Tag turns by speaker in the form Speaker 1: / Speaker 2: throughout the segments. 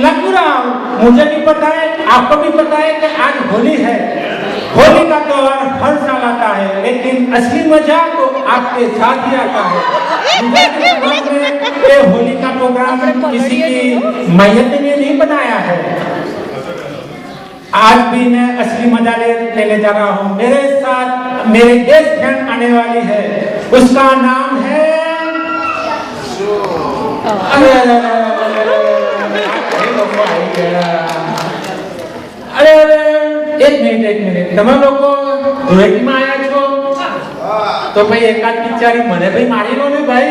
Speaker 1: मैं क्यों रहा हूँ? मुझे भी पता है, आपको भी पता है कि आज होली है। होली का त्योहार हर साल आता है, लेकिन असली मजा तो आपके साथ ही आता है। मुझे होली का प्रोग्राम किसी की मैयत ने नहीं बनाया है। आज भी मैं असली मजा लेने जा रहा हूँ। मेरे साथ मेरी बेस्ट फ्रेंड आने वाली है, उसका नाम है अरे एक मिनट તમે લોકો ધૂળેટીમાં આયા છો તો ભાઈ એકાદ પિક્ચરી મને ભાઈ મારી લો ને ભાઈ.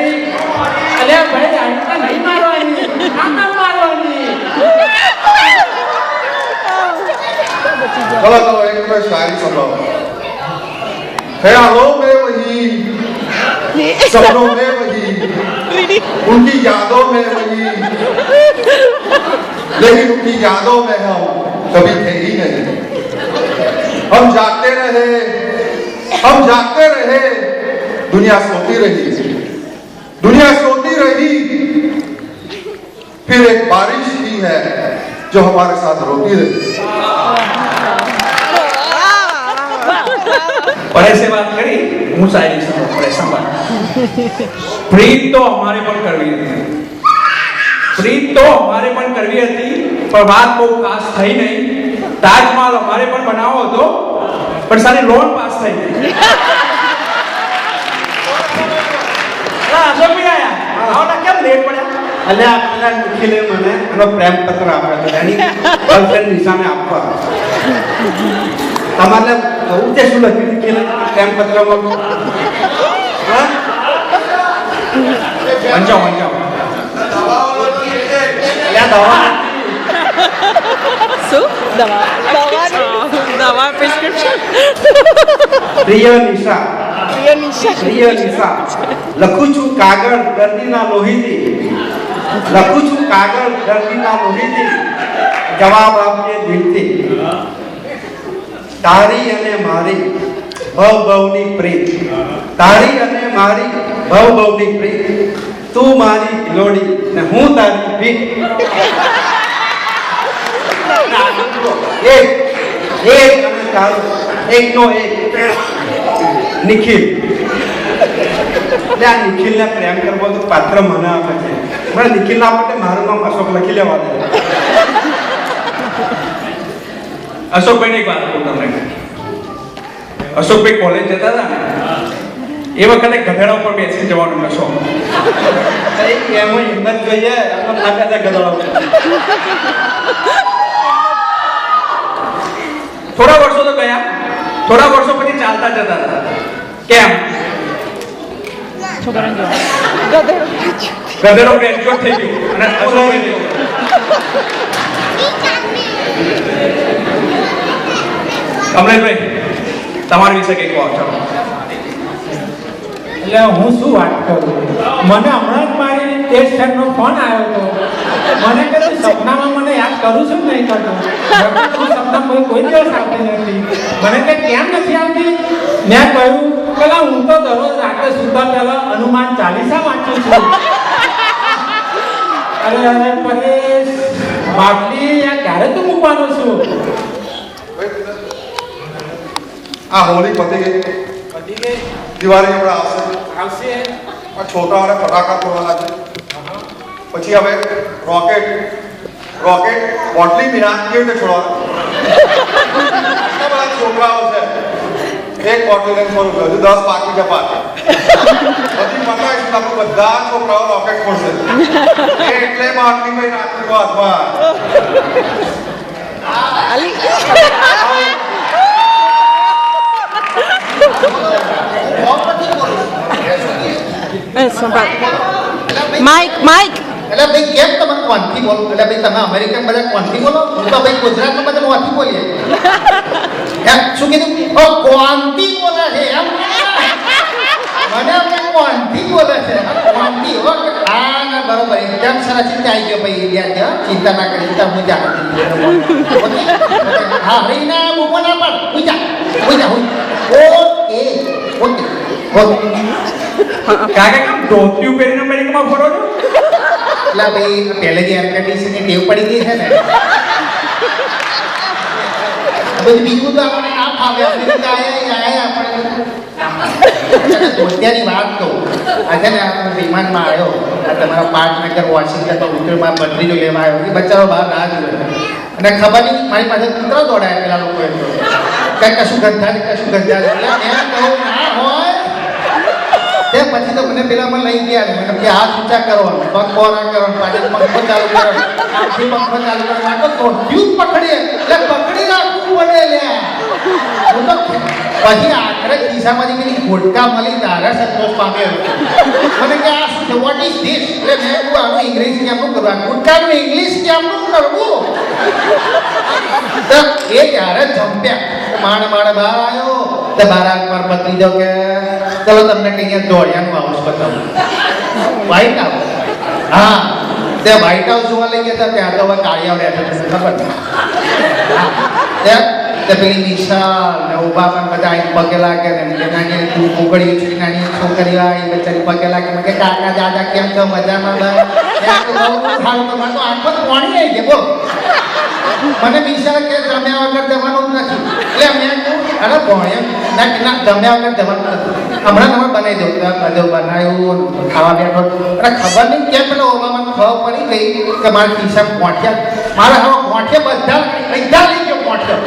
Speaker 1: અલ્યા ભાઈ આ નહીં મારવાની, આમ મારવાની.
Speaker 2: चलो चलो एक मैं शायरी सुनाओ। ख्यालों में वही, सपनों में वही, उनकी यादों में वही, लेकिन उनकी यादों में हम कभी थे ही नहीं। हम जागते रहे, दुनिया सोती रही, फिर एक बारिश ही है जो हमारे साथ रोती रही।
Speaker 3: पढ़े से बात करी हूँ शायरी से पढ़े संभाल। प्रीत तो हमारे पर करवी थी, पर बात बहुत खास थी नहीं। ताजमहल हमारे पर बनाવો હતો, પણ સારી લોન પાસ થઈ ગઈ. અશોક ભાઈ આયા, આવના કેમ લેટ પડ્યા?
Speaker 4: અલ્યા પેલા નિખિલે મને એનો પ્રેમ પત્ર આપ્યો હતો, એની ગર્લફ્રેન્ડ નિશાને આપવા. તમારે કહું છે શું લખ્યું નિખિલે પ્રેમ પત્રમાં?
Speaker 3: વંચાવ
Speaker 4: અલ્યા દવા
Speaker 5: શું દવા પ્રિસ્ક્રિપ્શન.
Speaker 4: પ્રિય નિશા લખું છું કાગળ દર્દીના લોહીથી, જવાબ આપજે દિલથી. તારી અને મારી ભવભવની પ્રીત, તું મારી હિલોડી ને હું તારી ભીખ. એક અને તારું એકનો એક નિખિલ. એટલે આ નિખિલને પ્રેમ કરવો તો પાત્ર મને આપે છે. મને નિખિલના માટે મારું નામ અશોક લખી લેવા દે.
Speaker 3: અશોકભાઈ ની એક વાત કહું તમને. અશોકભાઈ કોલેજ જતા હતા ને એ વખતે ગધેડા ઉપર બેસી જવાનો નશો.
Speaker 4: એમાં હિંમત જોઈએ આપણે લાગે છે ગધેડા.
Speaker 3: થોડા વર્ષો તો ગયા, થોડા વર્ષો પછી ચાલતા જતા હતા. કેમ? ગધેડો ગ્રેજ્યુએટ થઈ ગયો અને અશોકભાઈ કમલેશભાઈ તમારા વિશે કંઈક કહો.
Speaker 1: એટલે હું શું વાત કરું, મને હમણાં જ મારી ટેસ્ટ ફ્રેન્ડનો ફોન આવ્યો હતો. મને કે તું સપનામાં મને યાદ કરું છું નહીં કરતો. હું સપનામાં કોઈ દિવસ આવતી નથી. મને કે કેમ નથી આવતી? મેં કહ્યું પેલા હું તો દરરોજ રાત્રે સુતા પહેલા હનુમાન ચાલીસા વાંચું છું. અરે પરેશ બાટલી યાર ક્યારે તું મૂકવાનો છું?
Speaker 2: આ હોળી પતી ગઈ, દિવાળી હમણાં આવશે. આ છોકરાઓને ફટાકા ફોડવાના છે. પછી હવે રોકેટ બોટલી વિના કેવી રીતે છોડવાના? બધા છોકરાઓ છે, એક બોટલ લઈને ફોડું, હજુ 10 બાકી છે પાછળ. બધી પતાવીશું આપણે બધા છોકરાઓ રોકેટ ફોડશે. એટલે બાટલી ભાઈ નાખી હાથમાં.
Speaker 5: માઇક
Speaker 6: એટલે ભાઈ કેમ તમે કોણથી બોલો? એટલે ભાઈ તમે અમેરિકન બધા કોણથી બોલો? હું તો ભાઈ ગુજરાતમાં બધા કોણથી બોલીએ. એમ શું કીધું? ઓ કોણથી બોલે છે એમ? મને આપણે કોણથી બોલે છે? કોણથી હો. હા ના બરોબર, એકદમ સરસ રીતે આવી ગયો ભાઈ એરિયા. ચિંતા ના કરી, હું જા. હા ભાઈ ના બોલો ના પણ હું જા. ઓકે
Speaker 3: કાકા કેમ ધોતિયું પહેરીને અમેરિકામાં ફરો છો?
Speaker 6: એટલે ભાઈ પહેલેથી એર કન્ડિશનની ટેવ પડી ગઈ છે ને બધું બીજું તો આપણને ના ફાવે અમેરિકા આયા આપણે ત્યાંની વાત તો આજે ને હું વિમાનમાં આવ્યો આ તમારા પાટનગર વોશિંગ્ટન તો ઉત્તરમાં બદલીજો લેવા આવ્યો એ બચારો બહાર રાહ જોયો અને ખબર નહીં મારી પાસે કૂતરો દોડાય પેલા લોકોએ તો કંઈ કશું ગંધા એટલે મેં કહું ના હોય તે પછી તો મને પેલામાં લઈ ગયા મને કે હાથ ઊંચા કરો પગ બોરા કરો પાછી પંખો ચાલુ કરો આખી પંખો ચાલુ કરો આ તો ધોધ્યું પકડીએ એટલે પકડી રાખવું પડે લ્યા હું તો પછી આખરે ખિસ્સામાંથી પેલી ઘોટકા મળી તારા સંતોષ પામ્યો મને કે આ શું છે વોટ ઇઝ ધીસ એટલે મેં કહું આનું ઇંગ્લિશ કેમનું કરવું ઘોટકાનું ઇંગ્લિશ કેમનું કરવું તો એ ત્યારે જમ્પ્યા માણ બહાર આવ્યો તે બારા પર પતરી દો કે ચલો તમને કઈ અહીંયા દોડ્યાનું હાઉસ બતાવું વ્હાઈટ હાઉસ હા તે વ્હાઈટ હાઉસ જોવા લઈ ગયા હતા ત્યાં તો હવે કાળિયા બેઠા છે ખબર તે પેલી નિશાળ ને ઉભા પણ બધા અહીં પગે લાગે ને કે નાની ઉગડીઓ છે નાની છોકરીઓ આવી બચારી પગે લાગે કે કાકા દાદા કેમ છો મજામાં બસ સારું તમારે તો આંખો પાણી આવી ગયા બોલ મને વિચાર કે જમ્યા વગર જવાનું જ નથી એટલે મેં કહું અરે ભણ્યા ના જમ્યા વગર જવાનું નથી હમણાં તમે બનાવી દો બધું બનાવ્યું ખાવા બેઠો અરે ખબર નહીં કેમ પેલો ઓબામાં ખબર પડી ગઈ કે મારા ખિસ્સામાં પહોંચ્યા મારા હવે પહોંચે બધા લઈ ગયો પહોંચ્યો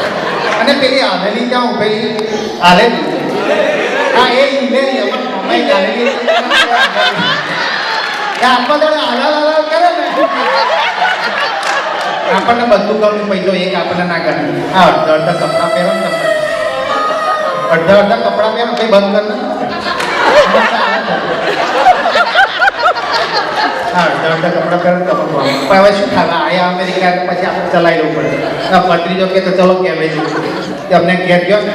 Speaker 6: અને પેલી આલેલી ત્યાં ઉભેલી આલેલી હા એ ઇલેલી અમારી આલેલી આખો દાડો હાલા કરે ને આપણને બધું ગમતું પૈસો એક આપણને ના કરે હા અડધા કપડાં પહેરો ને તમે અડધા કપડાં પહેરો કઈ બંધ કર હા અડધા કપડાં પહેરો તમે પણ હવે શું ખાવા આયા અમેરિકા પછી આપણે ચલાવી લેવું પડે પત્રીજો કે તો ચલો કે લઈ અમને ઘેર ગયો ને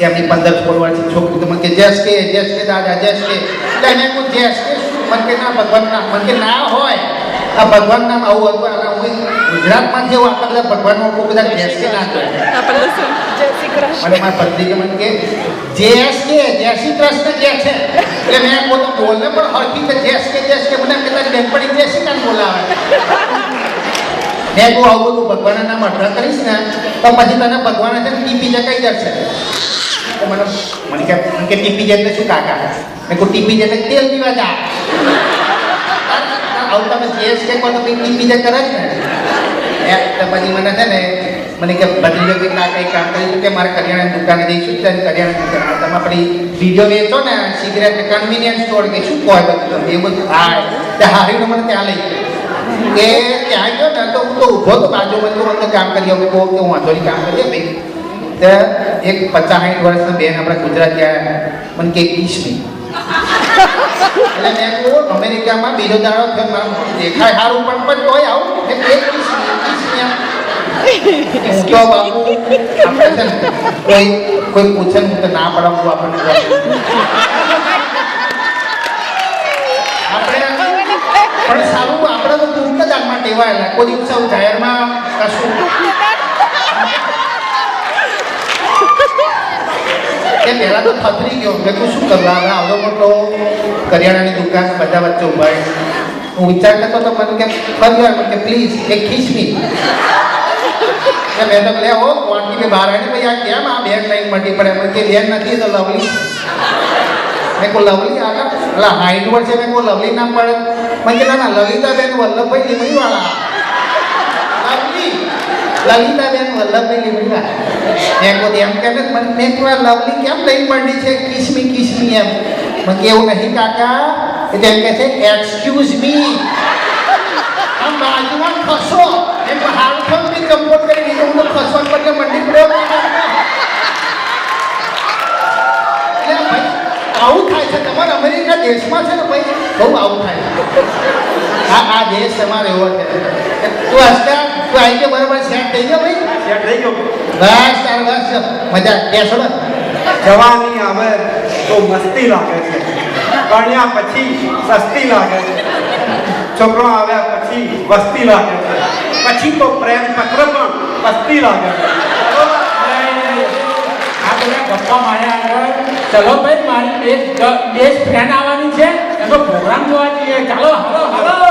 Speaker 6: એમની 15-16 વર્ષની છોકરી તો મને કે જેસ કે દાદા જેસ કે એટલે એને કહું જેસ કે મને કે ના ભગવાન ના મને કે ના હોય આ ભગવાન નામ આવું હતું અને હું ગુજરાતમાંથી એવું આપણે બધા ભગવાનનો બહુ બધા જેસ કે ના કરે મને મારા પત્ની મને કે જેસ કે જય શ્રી કૃષ્ણ કે છે એટલે મેં પોતે બોલને પણ હરખી કે જેસ કે મને કદાચ બેનપણી જય શ્રી કૃષ્ણ બોલાવે મેં કહું આવું તું ભગવાનના નામ અઢળા કરીશ ને તો પછી તને ભગવાન છે ટીપી જકાઈ જશે તો મને કે ટીપી જાય એટલે શું કાકા મેં કહું ટીપી જાય એટલે તેલ પીવા જા આવું તમે જેસ કે તો ટીપી જાય કરે જ ને તો પછી મને છે ને મને કે બદલી કે કાકા એક કામ કર્યું કે મારે કરિયાણાની દુકાને જઈશું ત્યારે કરિયાણાની દુકાન તમે આપણી વિડીયો વેચો ને સિગરેટ કન્વિનિયન્સ સ્ટોર કે શું કહો બધું એ બધું હા તે હારીને મને ત્યાં લઈ કે ત્યાં ગયો ને તો હું તો ઊભો તો બાજુમાં તો મને કામ કરી અમે કહું કે હું વાંધોની કામ કરીએ ભાઈ તો એક 50-60 વર્ષના બેન આપણા ગુજરાતી આવ્યા મને કે કિશમી એટલે મેં કહું અમેરિકામાં બીજો દાડો દેખાય સારું પણ તોય આવું એક કિશમી હું તો બાપુ આપણે છે ને કોઈ પૂછે ને હું તો ના પડાવું આપણને પણ સારું આપણે તો દુઃખ જ આમાં ટેવાયેલા કોઈ દિવસ જાહેરમાં કશું એ પહેલાં તો થતરી ગયો મેં કહું શું કરવા હવે આવડો મોટો કરિયાણાની દુકાન બધા વચ્ચે ઉભા હું વિચાર કરતો તો મને કે ફરી મને કે પ્લીઝ એક ખીચમી મેં તો લે હો ક્વોન્ટી કે બહાર આવીને ભાઈ આ કેમ આ બેન લાઈન મટી પડે મને કે બેન નથી તો લવલી મેં કહું લવલી આગળ એટલે 60 વર્ષે મેં કહું લવલી નામ પડે મને કે ના લલિતાબેન વલ્લભભાઈ લીમડીવાળા લલિતાબેન વલ્લભભાઈ લીમડીવાળા મેં કહું એમ કે મેં કહું લવલી કેમ લઈને પડી છે કિસમી એમ મને કે એવું નહીં કાકા એટલે એમ કે છે એક્સક્યુઝ મી આમ બાજુમાં ખસો એમ હારું થયું બી કમ્પોઝ કરી દીધું હું તો ખસવા પર મંડી પડ્યો એટલે ભાઈ આવું થાય છે તમારા અમેરિકા દેશમાં છે ને ભાઈ બહુ આવું થાય આ દેશ તમારે એવો છે તું આજકાલ તું આવી ગયો બરાબર સેટ થઈ ગયો ભાઈ
Speaker 4: સેટ થઈ ગયો
Speaker 6: બસ તાર બસ મજા બેસો ને
Speaker 4: જવાની આવે તો મસ્તી લાગે છે ભણ્યા પછી સસ્તી લાગે છે છોકરો આવ્યા પછી વસ્તી લાગે છે પછી તો પ્રેમ પત્ર પણ પસ્તી લાગે છે
Speaker 1: આ બધા ગપ્પા માર્યા આગળ ચલો ભાઈ મારી બેસ્ટ ફ્રેન્ડ આવવાની છે એનો પ્રોગ્રામ જોવા જઈએ ચાલો હલો